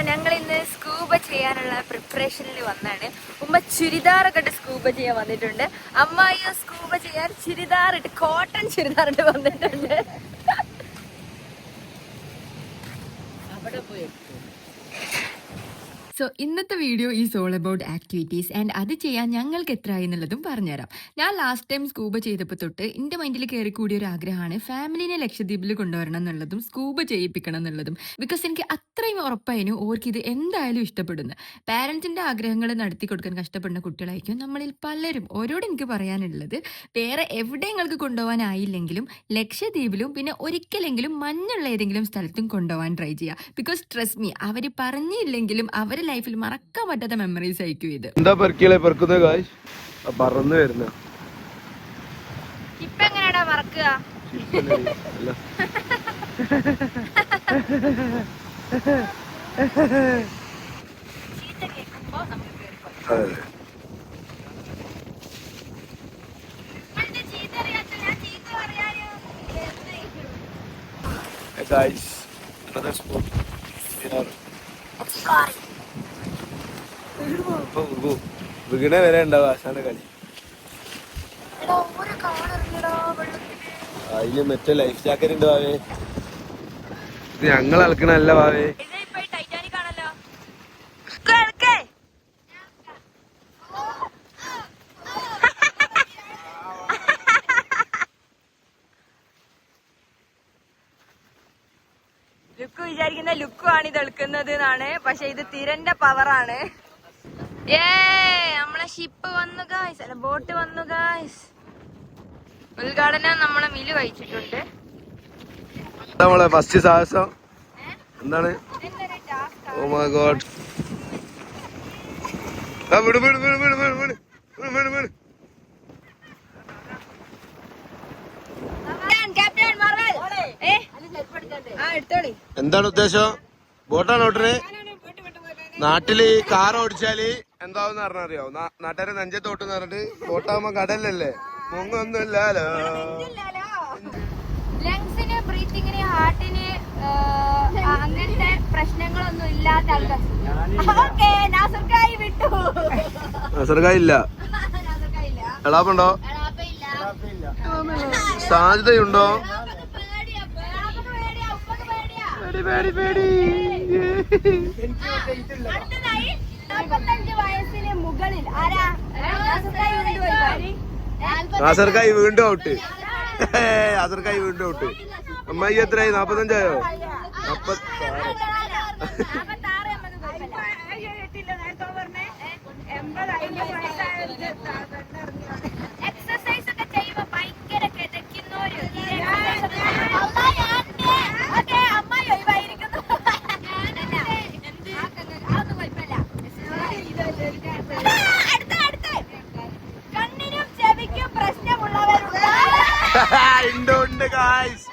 ഞങ്ങൾ ഇന്ന് സ്കൂബ ചെയ്യാനുള്ള പ്രിപ്പറേഷനിൽ വന്നാണ്. ഉമ്മ ചുരിദാറൊക്കെ ഇട്ട് സ്കൂബ ചെയ്യാൻ വന്നിട്ടുണ്ട്. അമ്മായിയോ സ്കൂബ ചെയ്യാൻ ചുരിദാറിട്ട് കോട്ടൺ ചുരിദാറിട്ട് വന്നിട്ടുണ്ട്. അവിടെ പോയി സോ ഇന്നത്തെ video is all about activities and അത് ചെയ്യാൻ ഞങ്ങൾക്ക് എത്രയായി എന്നുള്ളതും പറഞ്ഞുതരാം. ഞാൻ ലാസ്റ്റ് ടൈം സ്കൂബ ചെയ്തപ്പോൾ തൊട്ട് എൻ്റെ മൈൻഡിൽ കയറി കൂടിയ ഒരു ആഗ്രഹമാണ് ഫാമിലിനെ ലക്ഷദ്വീപിൽ കൊണ്ടുവരണം എന്നുള്ളതും സ്കൂബ ചെയ്യിപ്പിക്കണം എന്നുള്ളതും. ബിക്കോസ് എനിക്ക് അത്രയും ഉറപ്പായിരുന്നു ഓർക്ക് ഇത് എന്തായാലും ഇഷ്ടപ്പെടുന്നു. പാരൻസിൻ്റെ ആഗ്രഹങ്ങൾ നടത്തി കൊടുക്കാൻ കഷ്ടപ്പെടുന്ന കുട്ടികളായിരിക്കും നമ്മളിൽ പലരും. ഓരോട് എനിക്ക് പറയാനുള്ളത്, വേറെ എവിടെ നിങ്ങൾക്ക് കൊണ്ടുപോകാനായില്ലെങ്കിലും ലക്ഷദ്വീപിലും പിന്നെ ഒരിക്കലെങ്കിലും മഞ്ഞുള്ള ഏതെങ്കിലും സ്ഥലത്തും കൊണ്ടുപോകാൻ ട്രൈ ചെയ്യുക. ബിക്കോസ് ട്രസ്റ്റ് മീ, അവർ പറഞ്ഞില്ലെങ്കിലും അവർ ലൈഫിൽ മറക്കാൻ പറ്റാത്ത മെമ്മറീസ് ആയിരിക്കും ഇത്. എന്താ പറന്നു വരുന്ന ഇപ്പൊ എങ്ങനെയാടാ മറക്കുക? വീണ വരെ ഉണ്ടാവും ആശാന്റെ കളി. അതില് മറ്റേ ലൈഫ് ജാക്കറ്റ് ഉണ്ട് ഭാവേ. ഇത് ഞങ്ങൾ അളക്കണല്ല ഭാവേ. ലുക്ക് വിചാരിക്കുന്ന ലുക്കുമാണ് ഇത് എടുക്കുന്നത് എന്നാണ്, പക്ഷെ ഇത് തിരന്റെ പവറാണ്. നമ്മളെ ഷിപ്പ് വന്നു ഗായ്സ്, അല്ല ബോട്ട് വന്നു ഗായ്സ്. ഉദ്ഘാടനം നമ്മളെ മിലു കഴിച്ചിട്ടുണ്ട്. നമ്മളെ ഫസ്റ്റ് സാഹസം എന്താണ്? Oh my God. എന്താണ് ഉദ്ദേശം? ബോട്ടാണ് ഓട്ടന്. നാട്ടില് കാർ ഓടിച്ചാല് എന്താവും പറഞ്ഞറിയോ? നാട്ടുകാരെ നെഞ്ചത്ത് ഓട്ടെന്ന് പറഞ്ഞിട്ട് ബോട്ടാകുമ്പോ കടലല്ലേ, മുങ്ങൊന്നുമില്ലല്ലോ. ലങ്സിന്, ബ്രീത്തിങ്ങിന്, ഹാർട്ടിന് അങ്ങനത്തെ പ്രശ്നങ്ങളൊന്നും ഇല്ലാത്ത ആൾക്കാർ വിട്ടു. നസർക്കായി ഇല്ല, എളാപ്പുണ്ടോ? സാധ്യതയുണ്ടോ? പേടി പേടി. 45 വയസ്സിന് മുകളിൽ നാസർക്കായി വീണ്ടും ഔട്ട്. നാസർക്കായി വീണ്ടും ഔട്ട്. അമ്മായി എത്രയായി? 45ആയോ? 46. എക്സസൈസ് ഒക്കെ ചെയ്യുമ്പോ ഭയങ്കര കിതയ്ക്കുന്നോര് അമ്മായി ഒഴിവായിരിക്കുന്നു. കണ്ണിനും ചെവിക്കും പ്രശ്നമുള്ളവരുണ്ട്. ഉണ്ട് ഗായ്സ്.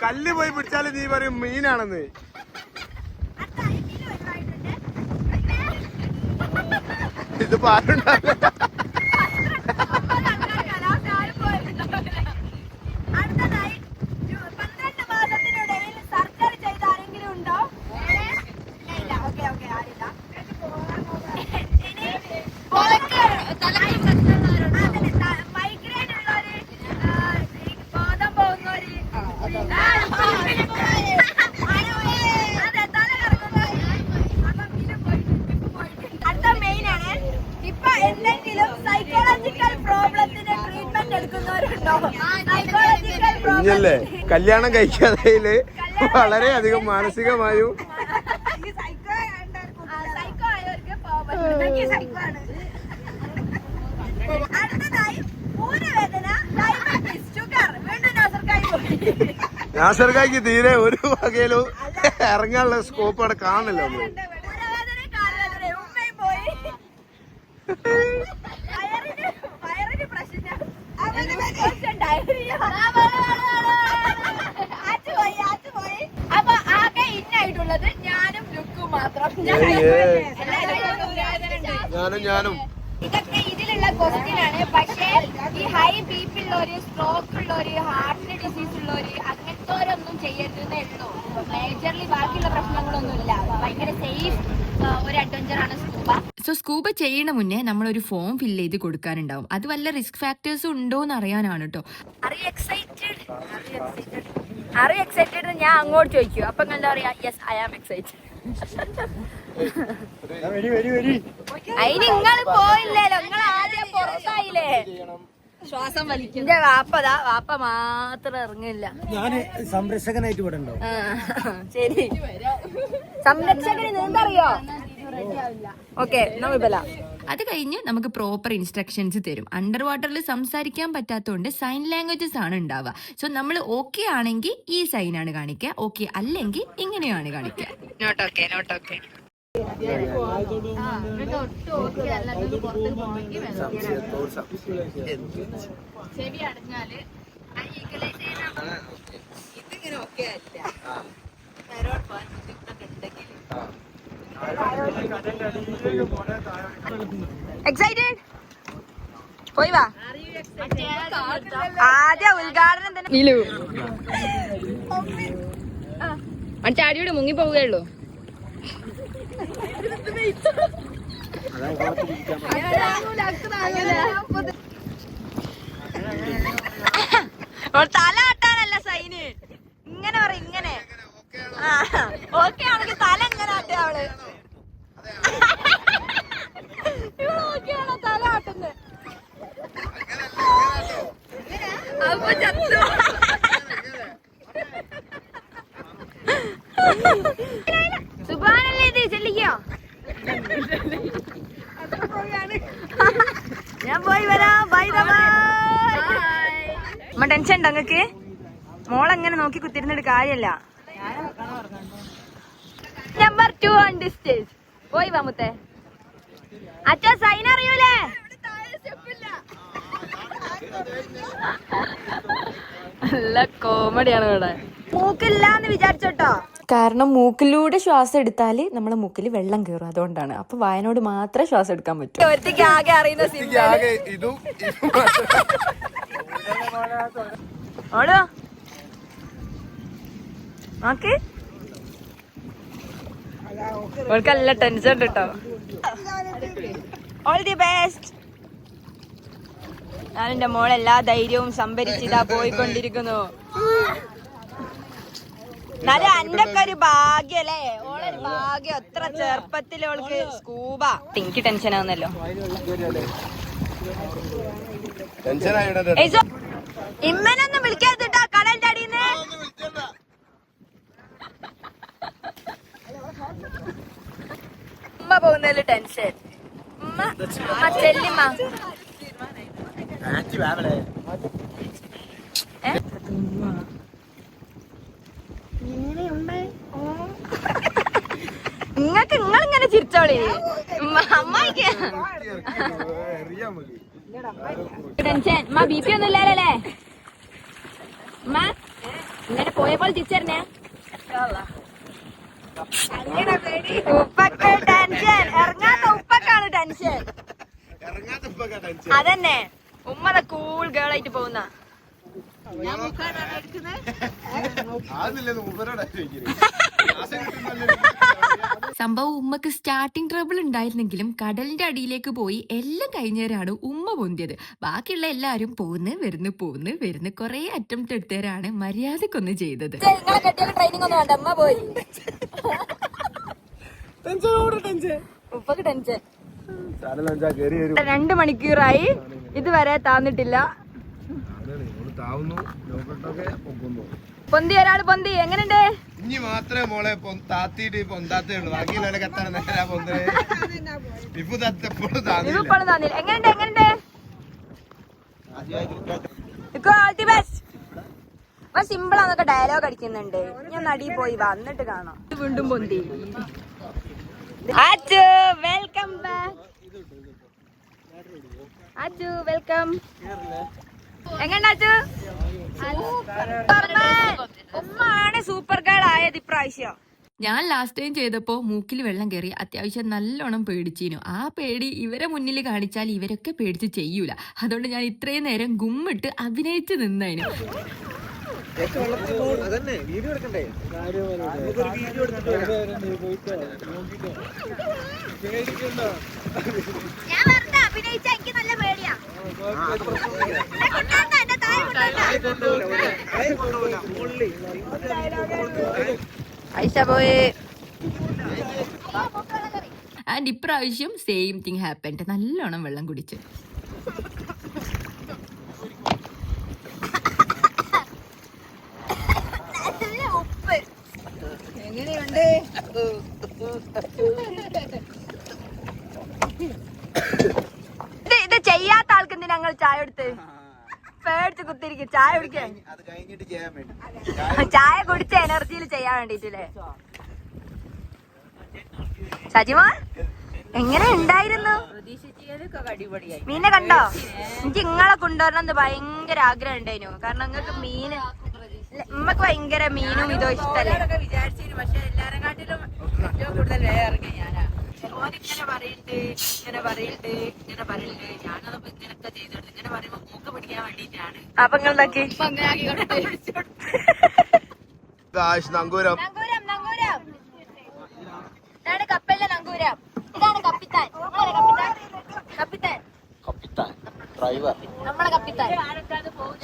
കല്ല് പോയി പിടിച്ചാല് നീ പറയും മീനാണെന്ന്. ഇത് പാലുണ്ടാവില്ല. കുഞ്ഞല്ലേ കല്യാണം കഴിക്കാതെ വളരെ അധികം മാനസികമായും നാസർക്കായ്ക്ക് തീരെ ഒരു വകയിലും ഇറങ്ങാനുള്ള സ്കോപ്പ് അവിടെ കാണില്ല. നമ്മള് അപ്പൊ ആകെ ഇന്നായിട്ടുള്ളത് ഞാനും ലുക്കും മാത്രം. ഞാനും ഇതൊക്കെ ഇതിലുള്ള ക്വസ്റ്റ്യൻ ആണ്. പക്ഷേ ഈ ഹൈ ബി പി ഉള്ളവര്, സ്ട്രോക്ക് ഉള്ളവര്, ഹാർട്ടിന് ഡിസീസ് ഉള്ളവര് അങ്ങനത്തെ ഒന്നും ചെയ്യരുതെന്നേ ഉള്ളൂ. മേജർലി ബാക്കിയുള്ള പ്രശ്നങ്ങളൊന്നും ഇല്ല. ഭയങ്കര സേഫ് ഒരു അഡ്വഞ്ചർ ആണ് സ്കൂബ. സോ സ്കൂബ ചെയ്യണ മുന്നേ നമ്മളൊരു ഫോം ഫില്ല് ചെയ്ത് കൊടുക്കാനുണ്ടാവും. അത് വല്ല റിസ്ക് ഫാക്ടേഴ്സ് ഉണ്ടോ എന്ന് അറിയാനാണ് കേട്ടോ. എക്സൈറ്റഡ് ഞാൻ അങ്ങോട്ട് ചോദിക്കും. അപ്പൊ എന്താ പറയാ? Yes I am excited. അതിന് നിങ്ങൾ പോയില്ലല്ലോ, നിങ്ങൾ ആദ്യം പുറത്തായില്ലേ. ശ്വാസം വലിക്കും. വാപ്പ മാത്രം ഇറങ്ങില്ല. ഞാന് സംരക്ഷകനായിട്ട് ഇവിടെ ഉണ്ടാവും. ശരി, സംരക്ഷകന് നീന്തറിയോ? ഓക്കെ, അത് കഴിഞ്ഞ് നമുക്ക് പ്രോപ്പർ ഇൻസ്ട്രക്ഷൻസ് തരും. അണ്ടർ വാട്ടറിൽ സംസാരിക്കാൻ പറ്റാത്തതുകൊണ്ട് സൈൻ ലാംഗ്വേജസ് ആണ് ഉണ്ടാവുക. സോ നമ്മൾ ഓക്കെ ആണെങ്കിൽ ഈ സൈൻ ആണ് കാണിക്കുക, ഓക്കെ അല്ലെങ്കിൽ ഇങ്ങനെയാണ് കാണിക്കുക. Not okay, not okay. ചെവി അടഞ്ഞാല് ഇതിങ്ങനെ ഒക്കെ അല്ല. എക്സൈറ്റഡ്? പോയി വാ. ആദ്യ ഉദ്ഘാടനം തന്നെ നീലു ചാടിയോട് മുങ്ങി പോവുകയുള്ളൂ. തല ആട്ടാനല്ല സൈന്, ഇങ്ങനെ പറ, ഇങ്ങനെ. ഓക്കെ ആണെങ്കിൽ തല എങ്ങനെ ആട്ടുക അവള്? ഇവളോക്കെയാണോ തല ആട്ടുന്നത്? അപ്പൊ ചത്തു. സുബാനല്ലേ ഇത്? ചെല്ലിക്കോ, ഞാൻ പോയി വരാം. Bye bye. ടെൻഷൻ ഉണ്ടോ നിങ്ങക്ക്? മോളെങ്ങനെ നോക്കി കുത്തിരുന്നിട്ട് കാര്യല്ല. Number 2 on the stage. പോയി വാ മുത്തേ. അച്ഛ സൈൻ അറിയൂലേ? നല്ല കോമഡിയാണ് ഇവിടെ. മൂക്കില്ലാന്ന് വിചാരിച്ചോട്ടോ. കാരണം മൂക്കിലൂടെ ശ്വാസം എടുത്താൽ നമ്മളെ മൂക്കിൽ വെള്ളം കയറും, അതുകൊണ്ടാണ്. അപ്പൊ വായനോട് മാത്രമേ ശ്വാസം എടുക്കാൻ പറ്റൂ. ഒരുത്തിക്ക് ആകെ അറിയുന്ന ഓടോ നോക്ക്. ഓൾക്കല്ല ടെൻഷൻ ഉണ്ട് കേട്ടോ. All the best. ഞാൻ എന്റെ മോളെല്ലാ ധൈര്യവും സംഭരിച്ചിതാ പോയിക്കൊണ്ടിരിക്കുന്നു. എന്നാലും എന്റെ ഒക്കെ ഒരു ഭാഗ്യല്ലേ, ഓളൊരു ഭാഗ്യം. എത്ര ചെറുപ്പത്തിൽ ഓൾക്ക് സ്കൂബ. എനിക്ക് ടെൻഷൻ ആവുന്നല്ലോ. ഇമ്മനൊന്നും വിളിക്കാത്തിട്ടാ കടലിന്റെ അടിയിന്ന്. ഉമ്മ പോകുന്നതില് ടെൻഷൻ. ഉമ്മ ചെല്ലിമ്മ നിങ്ങക്ക് നിങ്ങളിങ്ങനെ ചിരിച്ചോളി. അമ്മായിക്ക് ടെൻഷൻ. ബി പി ഒന്നും ഇല്ലല്ലേ? ഇങ്ങനെ പോയപ്പോൾ തിരിച്ചറിഞ്ഞേ. ഉപ്പക്ക് ടെൻഷൻ. ഇറങ്ങാത്ത ഉപ്പക്കാണ് ടെൻഷൻ. അതന്നെ, ഉമ്മ കൂൾ ഗേൾ ആയിട്ട് പോകുന്ന. സംഭവം ഉമ്മക്ക് സ്റ്റാർട്ടിങ് ട്രബിൾ ഉണ്ടായിരുന്നെങ്കിലും കടലിന്റെ അടിയിലേക്ക് പോയി എല്ലാം കഴിഞ്ഞവരാണ് ഉമ്മ പൊന്തിയത്. ബാക്കിയുള്ള എല്ലാരും പോന്ന് വരുന്നു കുറെ അറ്റംപ്റ്റ് എടുത്തവരാണ് മര്യാദക്കൊന്ന് ചെയ്തത്. ട്രെയിനിങ് ഒന്നും വേണ്ട, ഉമ്മ പോയി. ഉപ്പക്ക് ടെൻഷൻ. 2 മണിക്കൂറായി ഇതുവരെ താന്നിട്ടില്ല. പൊന്തി, ഒരാള് പൊന്തി. എങ്ങനെയുണ്ട്? ഇനി മാത്രമേ മോളെ താത്തിട്ട് പൊന്താത്തേ ഉള്ളൂ. ബാക്കിയുള്ളവരൊക്കെ എത്ര നേരം പൊന്തേ. ഇപ്പോഴും താന്നില്ല. എങ്ങനെയുണ്ട്? സിമ്പിൾ ആന്നൊക്കെ ഡയലോഗ് അടിക്കുന്നുണ്ട്. ഞാൻ നടി പോയി വന്നിട്ട് കാണാം. വീണ്ടും പൊന്തി. Welcome back. വെൽക്കം. എങ്ങനെ ഉമ്മാണ് സൂപ്പർ ഗേൾ ആയത് ഇപ്രാവശ്യം. ഞാൻ ലാസ്റ്റ് ടൈം ചെയ്തപ്പോൾ മൂക്കിൽ വെള്ളം കയറി അത്യാവശ്യം നല്ലോണം പേടിച്ചിരുന്നു. ആ പേടി ഇവരെ മുന്നിൽ കാണിച്ചാൽ ഇവരൊക്കെ പേടിച്ച് ചെയ്യൂല. അതുകൊണ്ട് ഞാൻ ഇത്രയും നേരം ഗുമ്മിട്ട് അഭിനയിച്ച് നിന്നതിന്. ഞാൻ വെറുതെ അഭിനയിച്ച എനിക്ക് നല്ല പേടിയാ. ഐഷ പോയി. ആൻഡ് ഇപ്രാവശ്യം സെയിം തിങ് ഹാപ്പൻഡ്. നല്ലോണം വെള്ളം കുടിച്ച്. ഉപ്പ് എങ്ങനെയുണ്ട്? ഇത് ചെയ്യാത്ത ആൾക്ക് എന്തിനാ ഞങ്ങൾ ചായ എടുത്ത് പേടിച്ച് കുത്തിരിക്കും? ചായ കുടിക്കാൻ, ചായ കുടിച്ച എനർജിയിൽ ചെയ്യാൻ വേണ്ടിട്ടില്ലേ? സജിമോൻ എങ്ങനെ ഉണ്ടായിരുന്നു? മീനെ കണ്ടോ? എനിക്ക് ഇങ്ങളെ കൊണ്ടുവരണം എന്ന് ഭയങ്കര ആഗ്രഹം ഉണ്ടായിരുന്നു. കാരണം നിങ്ങൾക്ക് മീന്, ഉമ്മക്ക് ഭയങ്കര മീനും ഇതോ ഇഷ്ടല്ലേ? അപ്പൊ നിങ്ങൾ എന്താക്കി? നങ്കൂരം നങ്കൂരം നങ്കൂരം ഇതാണ് കപ്പലിലെ നങ്കൂരം. ഇതാണ് കപ്പിത്താൻ. കപ്പിത്താൻ നമ്മളെ കപ്പിത്താൻ.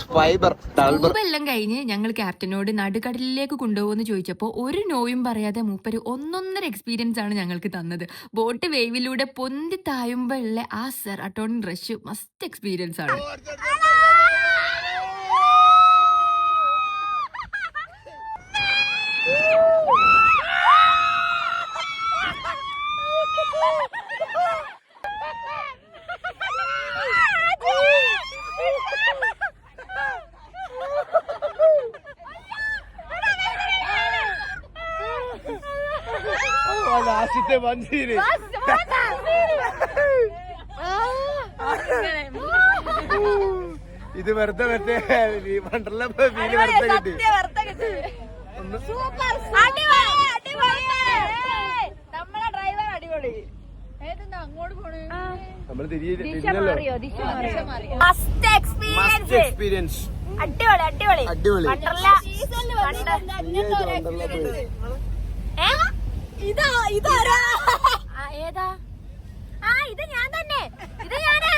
സ്കൂബ എല്ലാം കഴിഞ്ഞ് ഞങ്ങൾ ക്യാപ്റ്റനോട് നടുക്കടലിലേക്ക് കൊണ്ടുപോകുമെന്ന് ചോദിച്ചപ്പോൾ ഒരു നോയും പറയാതെ മൂപ്പര് ഒന്നൊന്നര എക്സ്പീരിയൻസ് ആണ് ഞങ്ങൾക്ക് തന്നത്. ബോട്ട് വേവിലൂടെ പൊന്തി താഴുമ്പോഴുള്ള ആ സെറാട്ടോണിൻ റഷ് മസ്റ്റ് എക്സ്പീരിയൻസ് ആണ്. ലാസ്റ്റത്തെ മഞ്ചീര് ഇത് വെറുതെ മറ്റേ വണ്ടർല ഫീല് വെറുതെ കിട്ടി. നമ്മളെ ഡ്രൈവർ അടിപൊളി. നമ്മള് തിരിഞ്ഞല്ലോ. Must experience. അടിപൊളി അടിപൊളി അടിപൊളി. വണ്ടർല ഇതാരാ? ഏതാ? ആ ഇത് ഞാൻ തന്നെ. ഇത് ഞാനാ.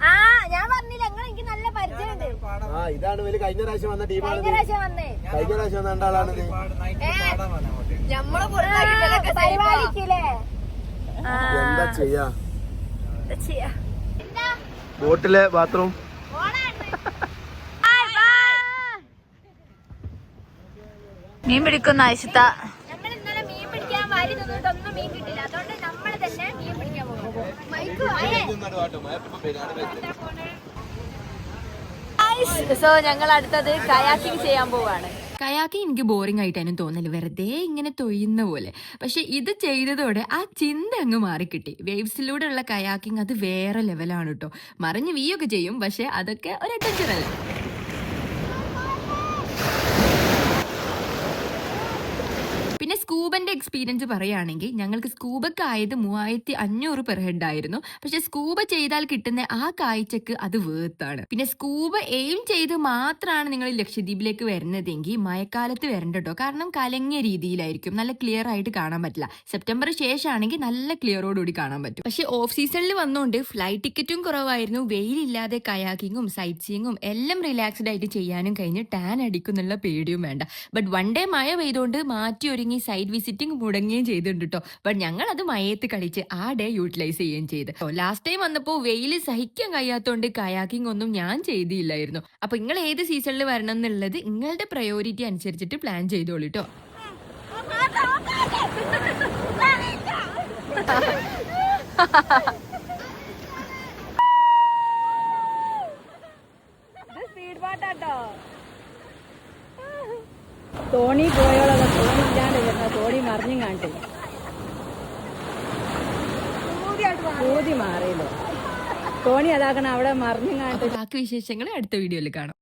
ആ ഞാൻ പറഞ്ഞില്ല, നിങ്ങൾ എനിക്ക് നല്ല പരിചയമുണ്ട്. ഇതാണ് വലിയ കഴിഞ്ഞ പ്രാവശ്യം വന്ന ടീമാണ്. കഴിഞ്ഞ പ്രാവശ്യം വന്നേ. കഴിഞ്ഞ പ്രാവശ്യം വന്ന രണ്ടാളാണിത്. നമ്മള് പരിപാടിക്കില്ലേ? എന്താ ചെയ്യാ? ബോട്ടിലെ ബാത്റൂം മീൻ പിടിക്കുന്ന ആയിഷത്ത. നമ്മൾ ഇന്നലെ മീൻ പിടിക്കാൻ വാരി നിന്നിട്ടൊന്നും മീൻ കിട്ടില്ല. അതുകൊണ്ട് നമ്മൾ തന്നെ മീൻ പിടിക്കാൻ പോകും. സോ ഞങ്ങൾ അടുത്തത് കയാക്കിംഗ് ചെയ്യാൻ പോവാണ്. കയാക്കിംഗ് എനിക്ക് ബോറിംഗ് ആയിട്ടാനും തോന്നല്, വെറുതെ ഇങ്ങനെ തൊയ്യുന്ന പോലെ. പക്ഷെ ഇത് ചെയ്തതോടെ ആ ചിന്ത അങ്ങ് മാറിക്കിട്ടി. വേവ്സിലൂടെ ഉള്ള കയാക്കിംഗ് അത് വേറെ ലെവലാണ് കേട്ടോ. മറിഞ്ഞ് വീയൊക്കെ ചെയ്യും, പക്ഷെ അതൊക്കെ ഒരു അഡ്വഞ്ചർ അല്ല. പിന്നെ സ്കൂബന്റെ എക്സ്പീരിയൻസ് പറയുകയാണെങ്കിൽ ഞങ്ങൾക്ക് സ്കൂബക്ക് ആയത് 3500 പെർ ഹെഡ് ആയിരുന്നു. പക്ഷെ സ്കൂബ ചെയ്താൽ കിട്ടുന്ന ആ കാഴ്ചക്ക് അത് വേർത്താണ്. പിന്നെ സ്കൂബ എയിം ചെയ്ത് മാത്രമാണ് നിങ്ങൾ ലക്ഷദ്വീപിലേക്ക് വരുന്നതെങ്കിൽ മഴക്കാലത്ത് വരണ്ട കേട്ടോ. കാരണം കലങ്ങിയ രീതിയിലായിരിക്കും, നല്ല ക്ലിയർ ആയിട്ട് കാണാൻ പറ്റില്ല. സെപ്റ്റംബർ ശേഷമാണെങ്കിൽ നല്ല ക്ലിയറോടുകൂടി കാണാൻ പറ്റും. പക്ഷെ ഓഫ് സീസണിൽ വന്നുകൊണ്ട് ഫ്ലൈറ്റ് ടിക്കറ്റും കുറവായിരുന്നു. വെയിലില്ലാതെ കയാക്കിങ്ങും സൈറ്റ് സീയിങ്ങും എല്ലാം റിലാക്സ്ഡ് ആയിട്ട് ചെയ്യാനും കഴിഞ്ഞ് ടാൻ അടിക്കുന്നുള്ള പേടിയും വേണ്ട. ബട്ട് വൺ ഡേ മഴ പെയ്തുകൊണ്ട് മാറ്റി ഒരുങ്ങി സൈറ്റ് വിസിറ്റിംഗ് മുടങ്ങുകയും ചെയ്തിട്ടുണ്ട് കേട്ടോ. ബട്ട് ഞങ്ങൾ അത് മഴയത്ത് കളിച്ച് ആ ഡേ യൂട്ടിലൈസ് ചെയ്യുകയും ചെയ്ത്. ലാസ്റ്റ് ടൈം വന്നപ്പോൾ വെയിൽ സഹിക്കാൻ കഴിയാത്തതുകൊണ്ട് കയാക്കിംഗ് ഒന്നും ഞാൻ ചെയ്തില്ലായിരുന്നു. അപ്പൊ നിങ്ങൾ ഏത് സീസണിൽ വരണം എന്നുള്ളത് നിങ്ങളുടെ പ്രയോറിറ്റി അനുസരിച്ചിട്ട് പ്ലാൻ ചെയ്തോളൂ കേട്ടോ. സ്പീഡ് പാട്ടാട്ടോ. തോണി പോയോളൊക്കെ തോണി ഇല്ലാണ്ട് വരുന്ന തോണി മറിഞ്ഞും കാണിട്ട് ഊതി മാറിയില്ലോ. തോണി അതാക്കണം അവിടെ മറിഞ്ഞും കാണിട്ട്. ബാക്കി വിശേഷങ്ങൾ അടുത്ത വീഡിയോയിൽ കാണാം.